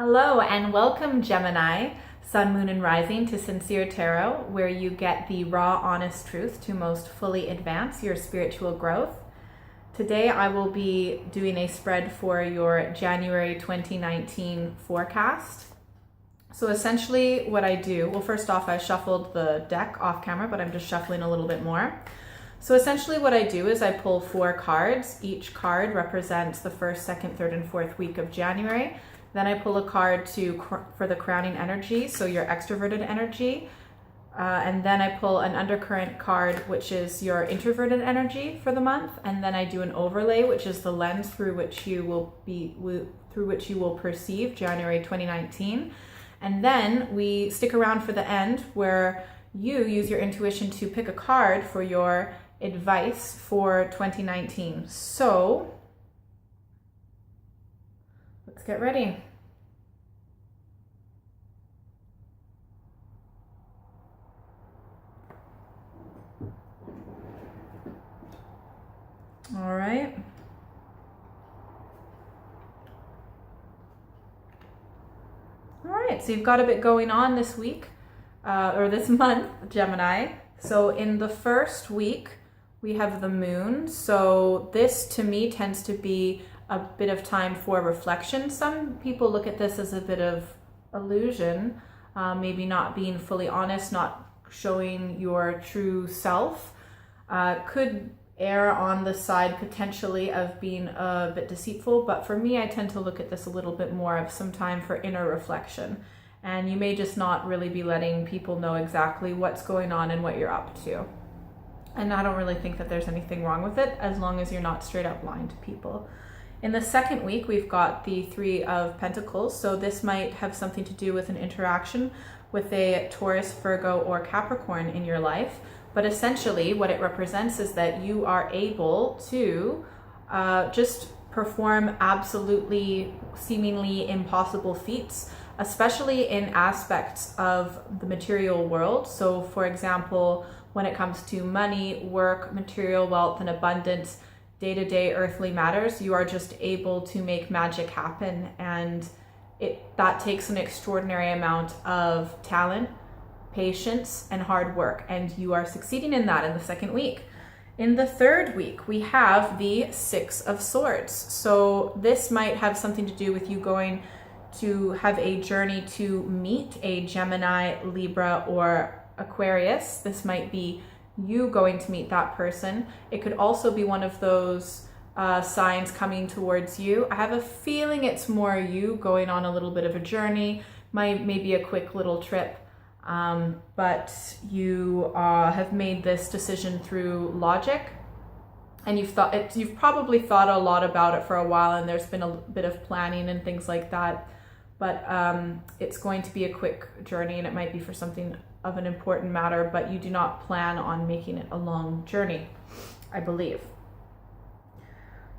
Hello and welcome, Gemini, Sun, Moon, and Rising, to Sincere Tarot, where you get the raw, honest truth to most fully advance your spiritual growth. Today I will be doing a spread for your January 2019 forecast. So essentially what I do, well, first off, I shuffled the deck off camera, but I'm just shuffling a little bit more. So essentially what I do is I pull 4 cards. Each card represents the first, second, third, and fourth week of January. Then I pull a card for the crowning energy, so your extroverted energy. And then I pull an undercurrent card, which is your introverted energy for the month. And then I do an overlay, which is the lens through which you will perceive January 2019. And then we stick around for the end, where you use your intuition to pick a card for your advice for 2019. So let's get ready. All right. All right, so you've got a bit going on this week, or this month, Gemini. So in the first week, we have the moon. So this, to me, tends to be a bit of time for reflection. Some people look at this as a bit of illusion, maybe not being fully honest, not showing your true self. Could err on the side potentially of being a bit deceitful, but for me, I tend to look at this a little bit more of some time for inner reflection. And you may just not really be letting people know exactly what's going on and what you're up to. And I don't really think that there's anything wrong with it, as long as you're not straight up lying to people. In the second week, we've got the 3 of Pentacles. So this might have something to do with an interaction with a Taurus, Virgo, or Capricorn in your life. But essentially what it represents is that you are able to just perform absolutely seemingly impossible feats, especially in aspects of the material world. So for example, when it comes to money, work, material wealth, and abundance, day-to-day earthly matters, you are just able to make magic happen. And that takes an extraordinary amount of talent, patience, and hard work, and you are succeeding in that in the second week. In the third week, we have the 6 of Swords. So this might have something to do with you going to have a journey to meet a Gemini, Libra, or Aquarius. This might be you going to meet that person. It could also be one of those signs coming towards you. I have a feeling it's more you going on a little bit of a journey, maybe a quick little trip. But you have made this decision through logic, and you've probably thought a lot about it for a while, and there's been a bit of planning and things like that. But it's going to be a quick journey, and it might be for something of an important matter, but you do not plan on making it a long journey, I believe.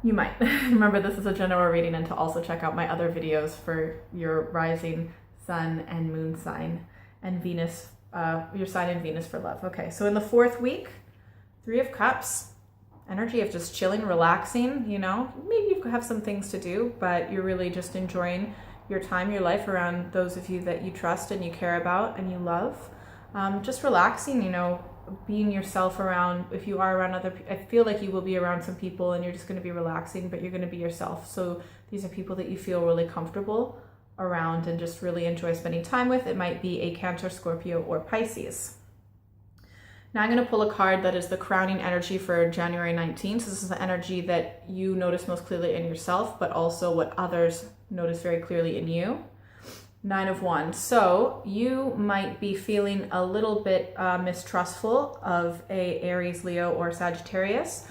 You might. Remember, this is a general reading, and to also check out my other videos for your rising sun and moon sign, and Venus, your sign and Venus for love. Okay, so in the fourth week, 3 of Cups, energy of just chilling, relaxing, maybe you have some things to do, but you're really just enjoying your time, your life around those of you that you trust and you care about and you love. Just relaxing, being yourself around, if you are around other people, I feel like you will be around some people and you're just going to be relaxing, but you're going to be yourself. So these are people that you feel really comfortable around and just really enjoy spending time with. It might be a Cancer, Scorpio, or Pisces. Now I'm going to pull a card that is the crowning energy for January 19th. So this is the energy that you notice most clearly in yourself, but also what others notice very clearly in you. 9 of Wands. So you might be feeling a little bit mistrustful of a Aries, Leo, or Sagittarius.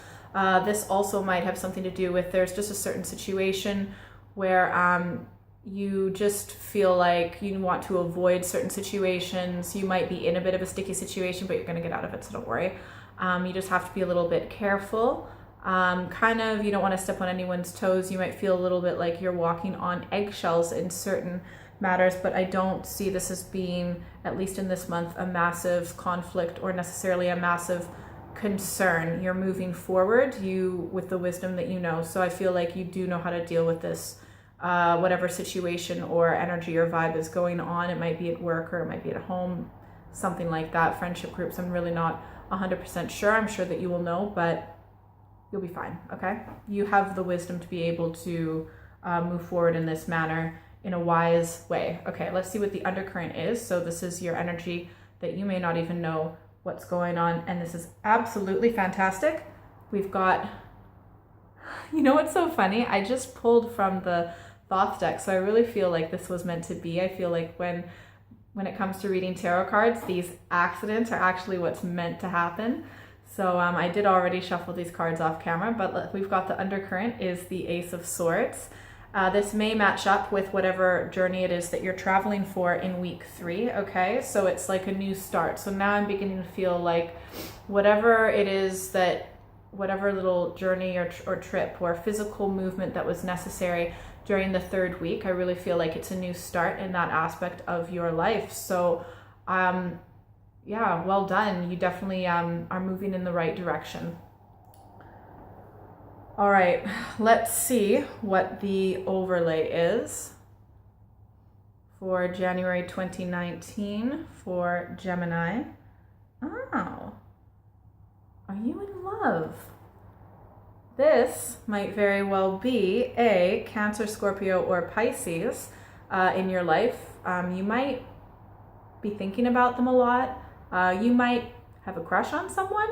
This also might have something to do with there's just a certain situation where you just feel like you want to avoid certain situations. You might be in a bit of a sticky situation, but you're going to get out of it, so don't worry. You just have to be a little bit careful. You don't want to step on anyone's toes. You might feel a little bit like you're walking on eggshells in certain matters, but I don't see this as being, at least in this month, a massive conflict or necessarily a massive concern. You're moving forward, with the wisdom that you know. So I feel like you do know how to deal with this whatever situation or energy or vibe is going on. It might be at work or it might be at home, something like that. Friendship groups, I'm really not 100% sure. I'm sure that you will know, but you'll be fine, okay? You have the wisdom to be able to move forward in this manner in a wise way. Okay, let's see what the undercurrent is. So this is your energy that you may not even know what's going on, and this is absolutely fantastic. We've got, you know what's so funny? I just pulled from the Thoth deck, so I really feel like this was meant to be. I feel like when it comes to reading tarot cards, these accidents are actually what's meant to happen. So I did already shuffle these cards off camera, but we've got the undercurrent is the Ace of Swords. This may match up with whatever journey it is that you're traveling for in week 3, okay? So it's like a new start. So now I'm beginning to feel like whatever it is that, whatever little journey or trip or physical movement that was necessary during the 3rd week, I really feel like it's a new start in that aspect of your life. So yeah, well done. You definitely are moving in the right direction. All right, let's see what the overlay is for January 2019 for Gemini. Oh, are you in love? This might very well be a Cancer, Scorpio, or Pisces in your life. You might be thinking about them a lot. You might have a crush on someone.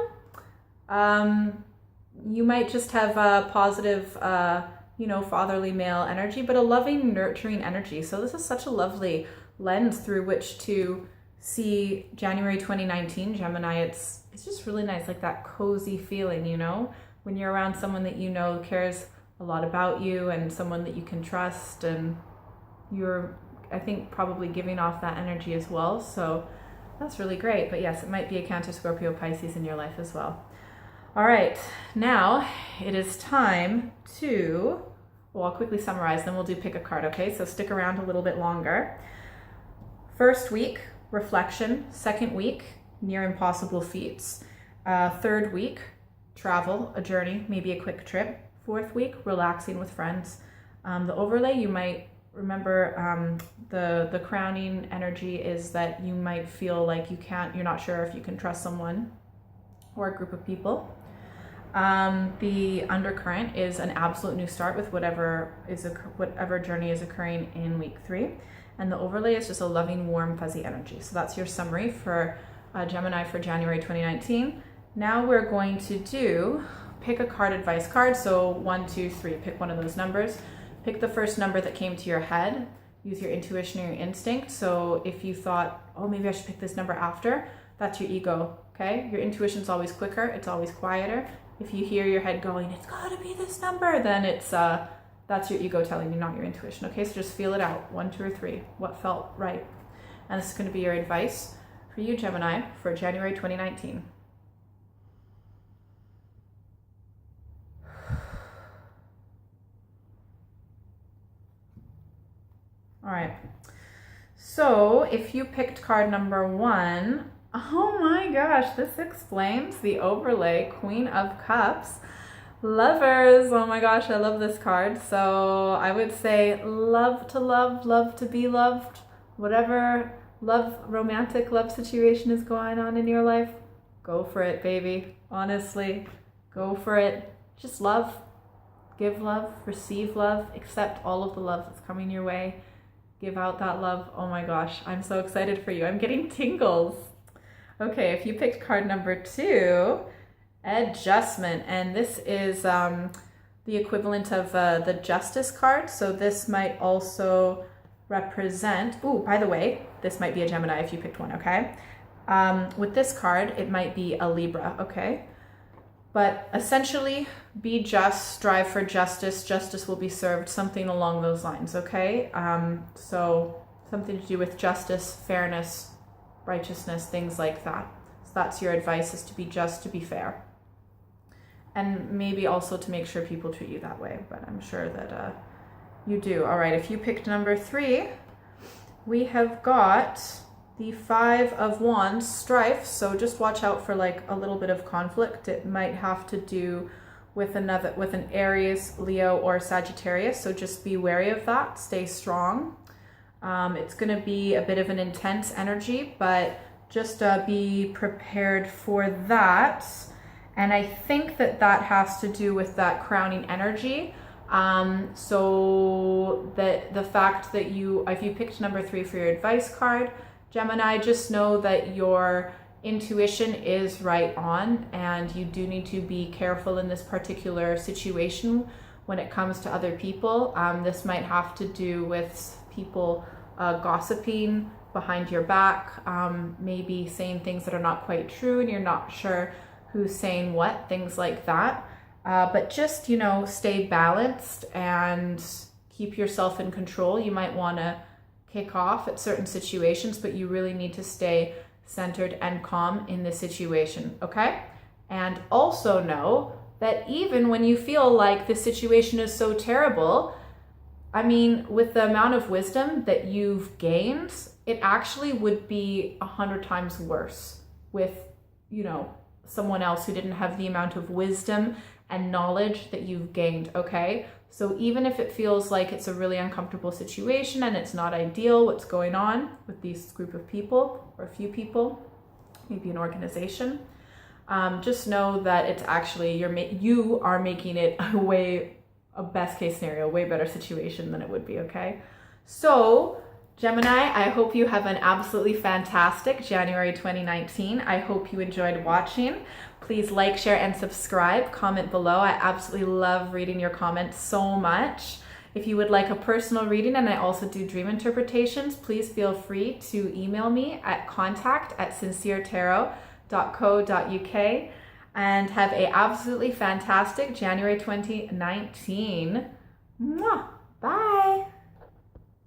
You might just have a positive, fatherly male energy, but a loving, nurturing energy. So this is such a lovely lens through which to see January 2019 Gemini. It's just really nice, like that cozy feeling, when you're around someone that you know cares a lot about you and someone that you can trust, and you're, I think, probably giving off that energy as well. So that's really great. But yes, it might be a Cancer, Scorpio, Pisces in your life as well. All right, now it is time to, I'll quickly summarize, then we'll do pick a card, okay? So stick around a little bit longer. 1st week, reflection. 2nd week, near impossible feats. 3rd week, travel, a journey, maybe a quick trip. 4th week, relaxing with friends. The overlay, you might remember the crowning energy is that you might feel like you're not sure if you can trust someone or a group of people. The undercurrent is an absolute new start with whatever journey is occurring in week 3. And the overlay is just a loving, warm, fuzzy energy. So that's your summary for Gemini for January 2019. Now we're going to do pick a card advice card. So 1, 2, 3, pick one of those numbers. Pick the first number that came to your head. Use your intuition or your instinct. So if you thought, oh, maybe I should pick this number after, that's your ego, okay? Your intuition's always quicker, it's always quieter. If you hear your head going, it's gotta be this number, then that's your ego telling you, not your intuition, okay? So just feel it out, 1, 2, or 3, what felt right. And this is gonna be your advice for you, Gemini, for January 2019. All right, so if you picked card number 1, oh my gosh, this explains the overlay, Queen of Cups. Lovers, oh my gosh, I love this card. So I would say love to be loved, whatever romantic love situation is going on in your life, go for it, baby. Honestly, go for it. Just love, give love, receive love, accept all of the love that's coming your way. Give out that love. Oh my gosh, I'm so excited for you. I'm getting tingles. Okay, if you picked card number 2, adjustment, and this is the equivalent of the Justice card. So this might also represent, oh, by the way, this might be a Gemini if you picked one, okay? With this card, it might be a Libra, okay? But essentially, be just, strive for justice, justice will be served, something along those lines, okay? So something to do with justice, fairness, righteousness, things like that. So that's your advice, is to be just, to be fair. And maybe also to make sure people treat you that way, but I'm sure that you do. All right, if you picked number 3, we have got the 5 of Wands, strife. So just watch out for like a little bit of conflict. It might have to do with an Aries, Leo, or Sagittarius. So just be wary of that. Stay strong. It's going to be a bit of an intense energy, but just be prepared for that. And I think that has to do with that crowning energy. So the fact that if you picked number 3 for your advice card, Gemini, just know that your intuition is right on, and you do need to be careful in this particular situation when it comes to other people. This might have to do with people gossiping behind your back, maybe saying things that are not quite true and you're not sure who's saying what, things like that. But just, stay balanced and keep yourself in control. You might want to kick off at certain situations, but you really need to stay centered and calm in this situation, okay? And also know that even when you feel like the situation is so terrible, I mean, with the amount of wisdom that you've gained, it actually would be 100 times worse with, someone else who didn't have the amount of wisdom and knowledge that you've gained, okay? So even if it feels like it's a really uncomfortable situation and it's not ideal what's going on with this group of people or a few people, maybe an organization, just know that it's actually, you are making it a best case scenario, way better situation than it would be, okay? So Gemini, I hope you have an absolutely fantastic January 2019. I hope you enjoyed watching. Please like, share, and subscribe. Comment below. I absolutely love reading your comments so much. If you would like a personal reading, and I also do dream interpretations, please feel free to email me at contact@sinceretarot.co.uk, and have a absolutely fantastic January 2019. Mwah! Bye!